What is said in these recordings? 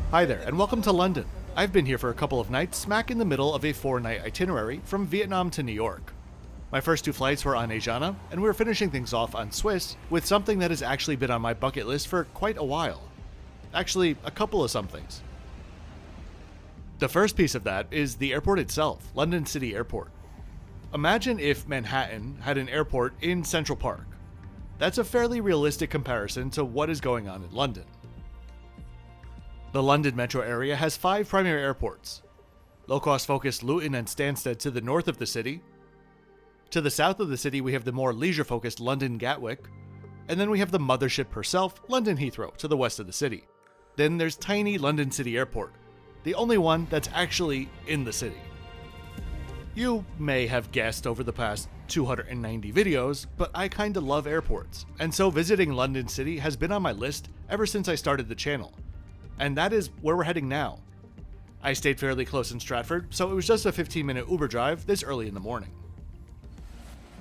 Hi there, and welcome to London. I've been here for a couple of nights, smack in the middle of a 4-night itinerary from Vietnam to New York. My first two flights were on Asiana, and we're finishing things off on Swiss with something that has actually been on my bucket list for quite a while. Actually, a couple of somethings. The first piece of that is the airport itself, London City Airport. Imagine if Manhattan had an airport in Central Park. That's a fairly realistic comparison to what is going on in London. The London metro area has 5 primary airports. Low-cost focused Luton and Stansted to the north of the city. To the south of the city we have the more leisure-focused London Gatwick. And then we have the mothership herself, London Heathrow, to the west of the city. Then there's tiny London City Airport, the only one that's actually in the city. You may have guessed over the past 290 videos, but I kinda love airports, and so visiting London City has been on my list ever since I started the channel. And that is where we're heading now. I stayed fairly close in Stratford, so it was just a 15-minute Uber drive this early in the morning.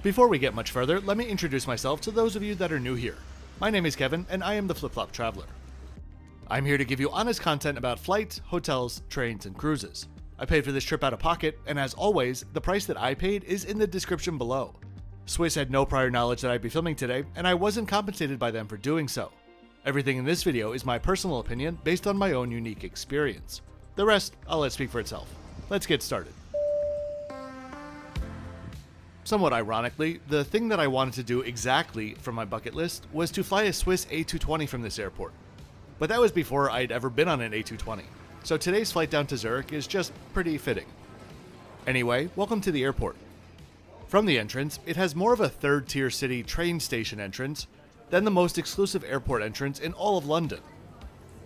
Before we get much further, let me introduce myself to those of you that are new here. My name is Kevin, and I am the Flip-Flop Traveler. I'm here to give you honest content about flights, hotels, trains, and cruises. I paid for this trip out of pocket, and as always, the price that I paid is in the description below. Swiss had no prior knowledge that I'd be filming today, and I wasn't compensated by them for doing so. Everything in this video is my personal opinion based on my own unique experience. The rest, I'll let speak for itself. Let's get started. Somewhat ironically, the thing that I wanted to do exactly from my bucket list was to fly a Swiss A220 from this airport. But that was before I'd ever been on an A220, so today's flight down to Zurich is just pretty fitting. Anyway, welcome to the airport. From the entrance, it has more of a third-tier city train station entrance than the most exclusive airport entrance in all of London.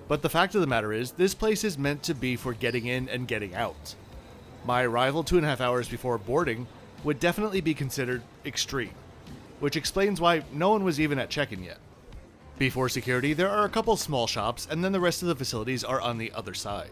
But the fact of the matter is, this place is meant to be for getting in and getting out. My arrival 2.5 hours before boarding would definitely be considered extreme, which explains why no one was even at check-in yet. Before security, there are a couple small shops, and then the rest of the facilities are on the other side.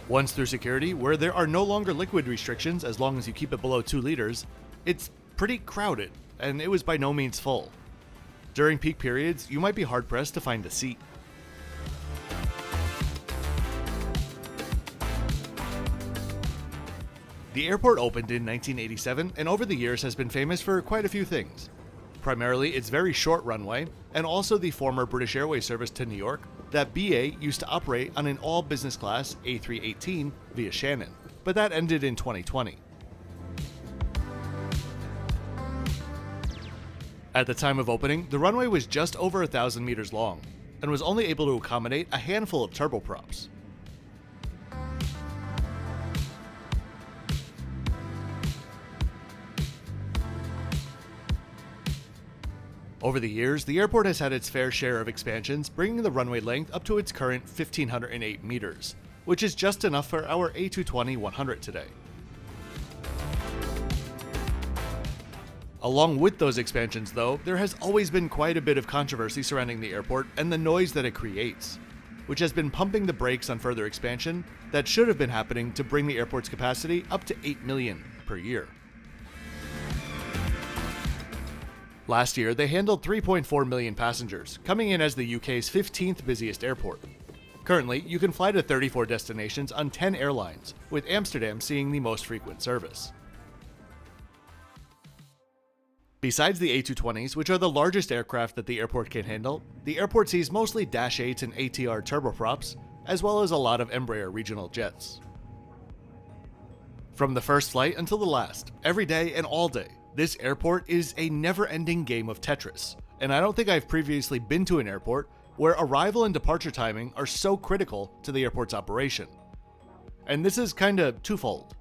Once through security, where there are no longer liquid restrictions as long as you keep it below 2 liters, it's pretty crowded, and it was by no means full. During peak periods, you might be hard-pressed to find a seat. The airport opened in 1987, and over the years has been famous for quite a few things. Primarily its very short runway, and also the former British Airways service to New York that BA used to operate on an all-business class A318 via Shannon, but that ended in 2020. At the time of opening, the runway was just over 1,000 meters long, and was only able to accommodate a handful of turboprops. Over the years, the airport has had its fair share of expansions, bringing the runway length up to its current 1,508 meters, which is just enough for our A220-100 today. Along with those expansions though, there has always been quite a bit of controversy surrounding the airport and the noise that it creates, which has been pumping the brakes on further expansion that should have been happening to bring the airport's capacity up to 8 million per year. Last year, they handled 3.4 million passengers, coming in as the UK's 15th busiest airport. Currently, you can fly to 34 destinations on 10 airlines, with Amsterdam seeing the most frequent service. Besides the A220s, which are the largest aircraft that the airport can handle, the airport sees mostly Dash 8s and ATR turboprops, as well as a lot of Embraer regional jets. From the first flight until the last, every day and all day, this airport is a never-ending game of Tetris, and I don't think I've previously been to an airport where arrival and departure timing are so critical to the airport's operation. And this is kinda twofold.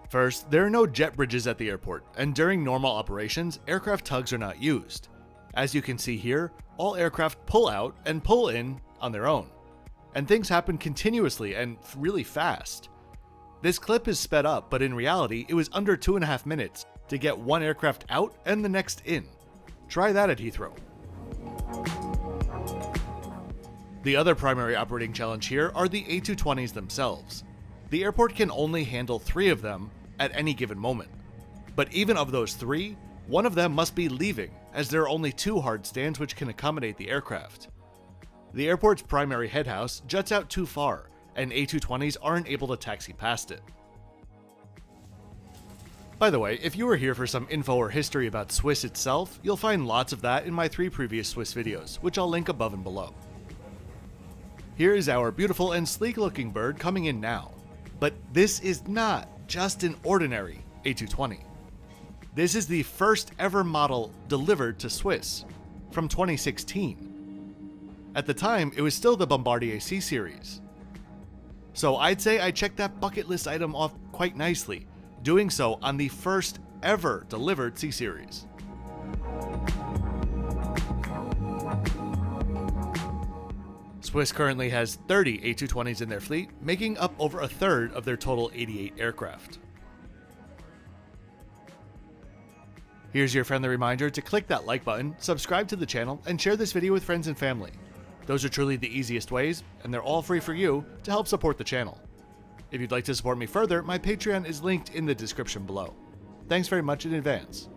First, there are no jet bridges at the airport, and during normal operations, aircraft tugs are not used. As you can see here, all aircraft pull out and pull in on their own, and things happen continuously and really fast. This clip is sped up, but in reality, it was under 2.5 minutes to get one aircraft out and the next in. Try that at Heathrow. The other primary operating challenge here are the A220s themselves. The airport can only handle 3 of them at any given moment. But even of those 3, one of them must be leaving, as there are only 2 hard stands which can accommodate the aircraft. The airport's primary head house juts out too far, and A220s aren't able to taxi past it. By the way, if you were here for some info or history about Swiss itself, you'll find lots of that in my 3 previous Swiss videos, which I'll link above and below. Here is our beautiful and sleek looking bird coming in now. But this is not just an ordinary A220. This is the first ever model delivered to Swiss, from 2016. At the time, it was still the Bombardier C series. So I'd say I checked that bucket list item off quite nicely, doing so on the first ever delivered C series. Swiss currently has 30 A220s in their fleet, making up over a third of their total 88 aircraft. Here's your friendly reminder to click that like button, subscribe to the channel, and share this video with friends and family. Those are truly the easiest ways, and they're all free for you to help support the channel. If you'd like to support me further, my Patreon is linked in the description below. Thanks very much in advance.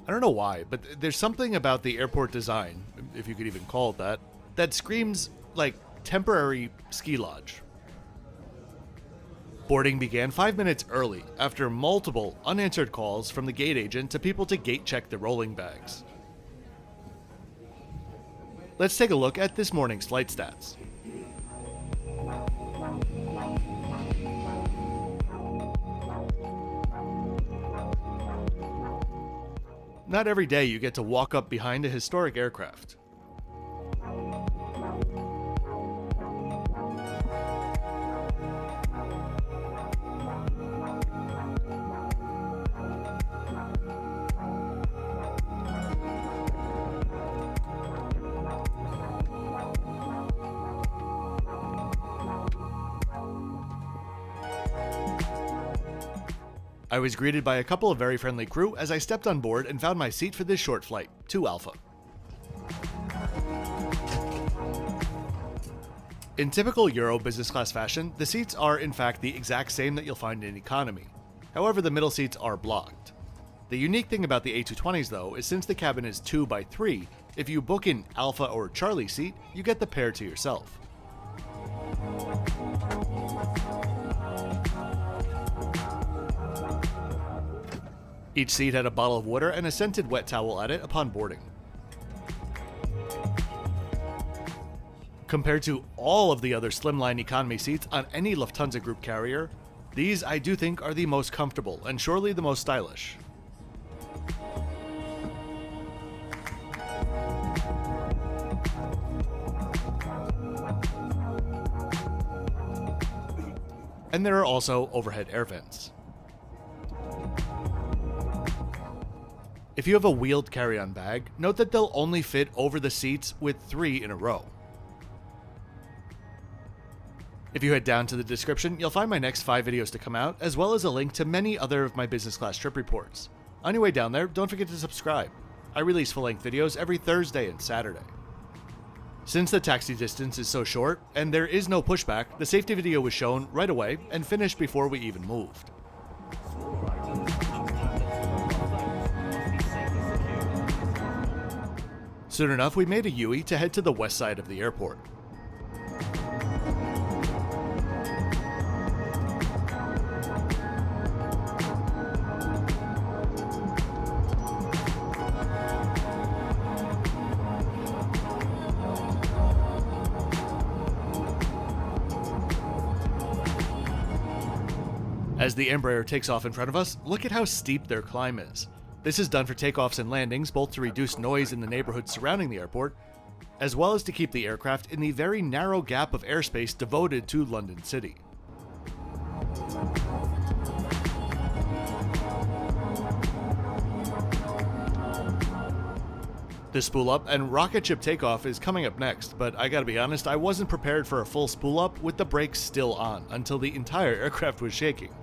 I don't know why, but there's something about the airport design, if you could even call it that, that screams like temporary ski lodge. Boarding began 5 minutes early after multiple unanswered calls from the gate agent to people to gate check the rolling bags. Let's take a look at this morning's flight stats. Not every day you get to walk up behind a historic aircraft. I was greeted by a couple of very friendly crew as I stepped on board and found my seat for this short flight, to Alpha. In typical Euro business class fashion, the seats are in fact the exact same that you'll find in economy. However, the middle seats are blocked. The unique thing about the A220s though is since the cabin is 2x3, if you book an Alpha or Charlie seat, you get the pair to yourself. Each seat had a bottle of water and a scented wet towel at it upon boarding. Compared to all of the other slimline economy seats on any Lufthansa Group carrier, these I do think are the most comfortable and surely the most stylish. And there are also overhead air vents. If you have a wheeled carry-on bag, note that they'll only fit over the seats with 3 in a row. If you head down to the description, you'll find my next 5 videos to come out, as well as a link to many other of my business class trip reports. On your way down there, don't forget to subscribe. I release full-length videos every Thursday and Saturday. Since the taxi distance is so short, and there is no pushback, the safety video was shown right away and finished before we even moved. Soon enough, we made a U-turn to head to the west side of the airport. As the Embraer takes off in front of us, look at how steep their climb is. This is done for takeoffs and landings, both to reduce noise in the neighborhood surrounding the airport, as well as to keep the aircraft in the very narrow gap of airspace devoted to London City. The spool-up and rocket ship takeoff is coming up next, but I gotta be honest, I wasn't prepared for a full spool-up with the brakes still on until the entire aircraft was shaking.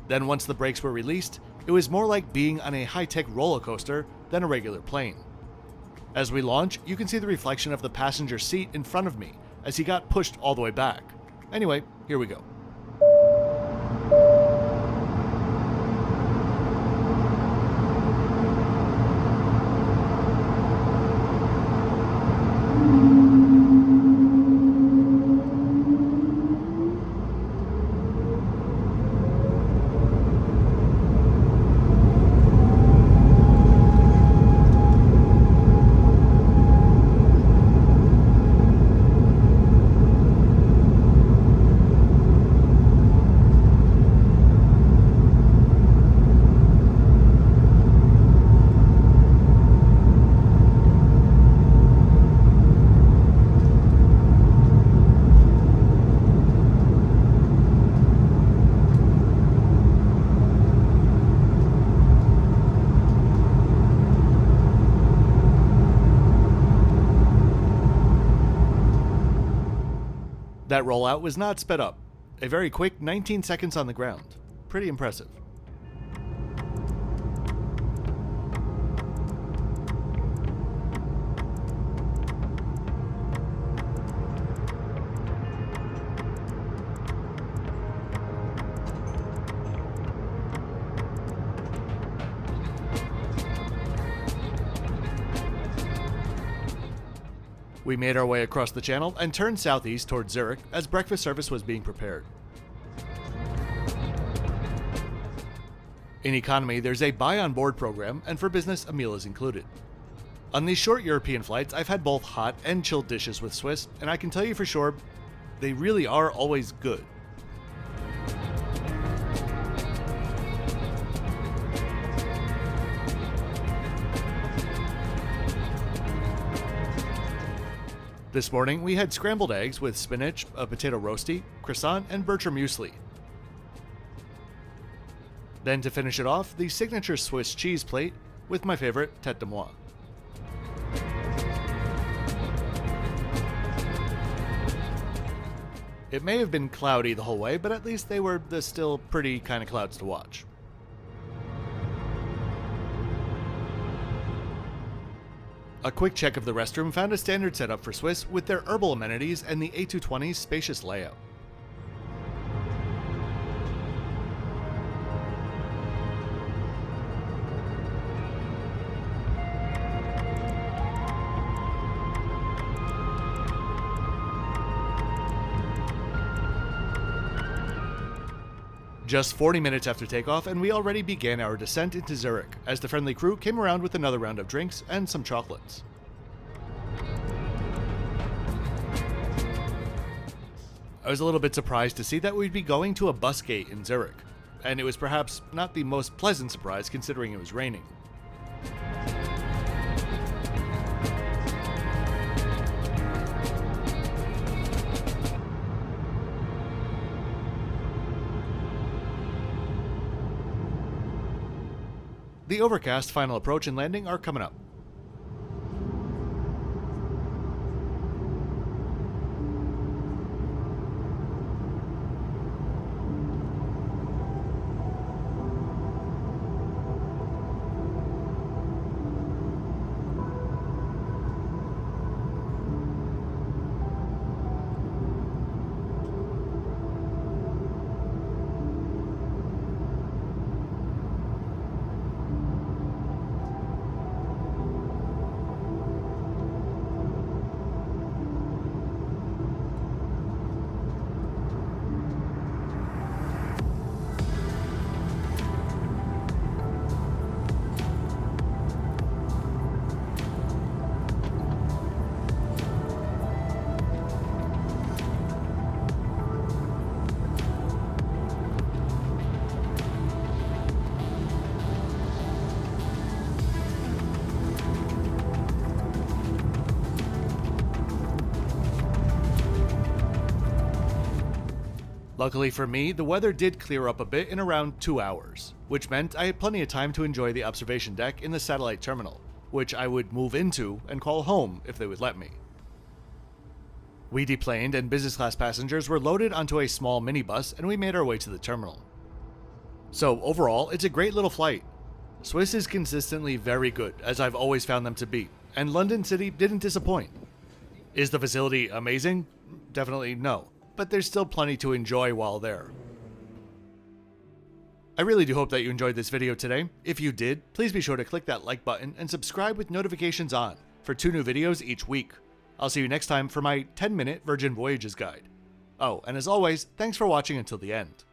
Then once the brakes were released, it was more like being on a high-tech roller coaster than a regular plane. As we launch, you can see the reflection of the passenger seat in front of me as he got pushed all the way back. Anyway, here we go. That rollout was not sped up. A very quick 19 seconds on the ground. Pretty impressive. We made our way across the channel and turned southeast towards Zurich as breakfast service was being prepared. In economy, there's a buy on board program, and for business, a meal is included. On these short European flights, I've had both hot and chilled dishes with Swiss, and I can tell you for sure, they really are always good. This morning, we had scrambled eggs with spinach, a potato roasty, croissant, and Bertram muesli. Then to finish it off, the signature Swiss cheese plate with my favorite tête de moi. It may have been cloudy the whole way, but at least they were the still pretty kind of clouds to watch. A quick check of the restroom found a standard setup for Swiss with their herbal amenities and the A220's spacious layout. Just 40 minutes after takeoff, and we already began our descent into Zurich, as the friendly crew came around with another round of drinks and some chocolates. I was a little bit surprised to see that we'd be going to a bus gate in Zurich, and it was perhaps not the most pleasant surprise considering it was raining. The overcast final approach and landing are coming up. Luckily for me, the weather did clear up a bit in around 2 hours, which meant I had plenty of time to enjoy the observation deck in the satellite terminal, which I would move into and call home if they would let me. We deplaned and business class passengers were loaded onto a small minibus and we made our way to the terminal. So overall, it's a great little flight. Swiss is consistently very good, as I've always found them to be, and London City didn't disappoint. Is the facility amazing? Definitely no, but there's still plenty to enjoy while there. I really do hope that you enjoyed this video today. If you did, please be sure to click that like button and subscribe with notifications on for 2 new videos each week. I'll see you next time for my 10-minute Virgin Voyages guide. Oh, and as always, thanks for watching until the end.